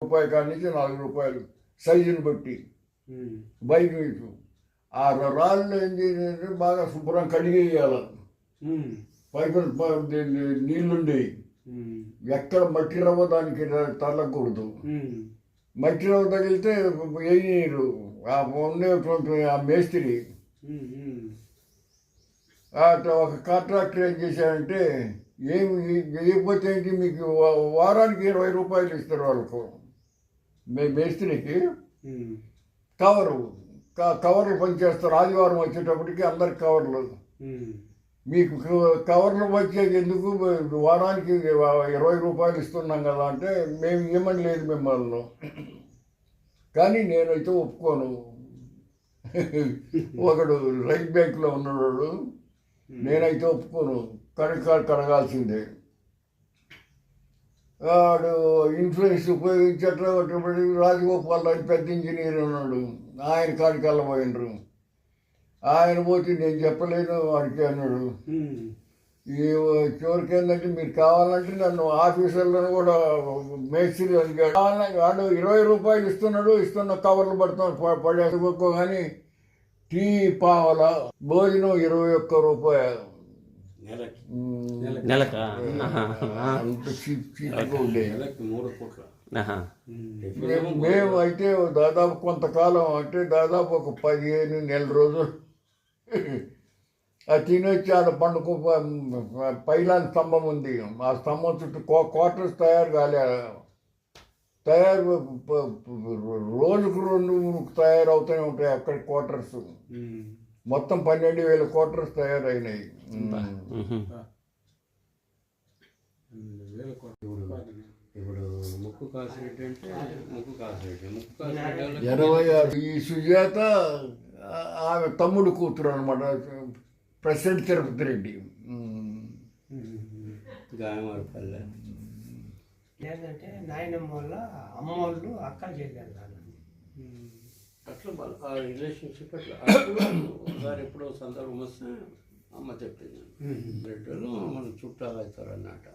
రూపాయి కాడి నుంచి 4 రూపాయలు సైజుని బట్టి బయట నుంచి ఆ రాళ్ళు ఏం చేయాలంటే బాగా శుభ్రం కడిగేయాలి. పైపులు నీళ్లుండేవి, ఎక్కడ మట్టి రవ్వ దానికి తగలకూడదు. మట్టి రవ్వ తగిలితే వేయనీరు ఉండేటువంటి ఆ మేస్త్రి. ఒక కాంట్రాక్టర్ ఏం చేశారంటే ఏమి వేయకపోతే ఏంటి మీకు వారానికి 20 రూపాయలు ఇస్తారు వాళ్ళకు. మేస్త్రికి కవర్లు పనిచేస్తారు. ఆదివారం వచ్చేటప్పటికి అందరికి కవర్లు. మీకు కవర్లు వచ్చేది ఎందుకు, వారానికి 20 రూపాయలు ఇస్తున్నాం కదా అంటే మేము ఏమని లేదు మిమ్మల్ని. కానీ నేనైతే ఒప్పుకోను. ఒకడు రైట్ బ్యాంక్లో ఉన్నాడు, నేనైతే ఒప్పుకోను. కడగాల్సిందే. వాడు ఇన్ఫ్లుయెన్స్ ఉపయోగించేటప్పటి రాజగోపాల్ అని పెద్ద ఇంజనీర్ ఉన్నాడు, ఆయన కాడికి వెళ్ళబోయినరు. ఆయన పోతే నేను చెప్పలేను వాడికి అన్నాడు. ఈ చివరికి ఏంటంటే మీరు కావాలంటే నన్ను ఆఫీసర్లను కూడా మేస్త్రి అడిగాడు. వాడు 20 రూపాయలు ఇస్తున్న కవర్లు పడుతున్నాడు పడేసుకో. కానీ టీ పావల భోజనం 21 రూపాయలు నెలకా? అంత చీప్గా ఉండేది. మేము అయితే దాదాపు కొంతకాలం అంటే దాదాపు ఒక 15 నెల రోజులు అది తినొచ్చి ఆడ పండుగ పైలాన్ స్తంభం ఉంది, ఆ స్తంభం చుట్టూ క్వార్టర్స్ తయారు కాలే. రోజుకు 2 తయారవుతూనే ఉంటాయి అక్కడ క్వార్టర్స్. మొత్తం 12,000 క్వార్టర్స్ తయారైనాయి. ఇప్పుడు ముక్కు కాసిరెడ్డి అంటే ముక్కు కాసిరెడ్డి 26. ఈ సుజాత ఆమె తమ్ముడు కూతురు అనమాట, ప్రెసిడెంట్ తిరుపతి రెడ్డి. గాయమారపల్లె లేదంటే నాయనమ్మ వాళ్ళ అమ్మ వాళ్ళు అక్కలు చేశారు. అట్లా ఆ రిలేషన్షిప్ అట్లా ఒకసారి ఎప్పుడో సందర్భం వస్తే అమ్మ చెప్పింది, రెడ్డిలో మన చుట్టాలు అవుతారు అన్నట్టు.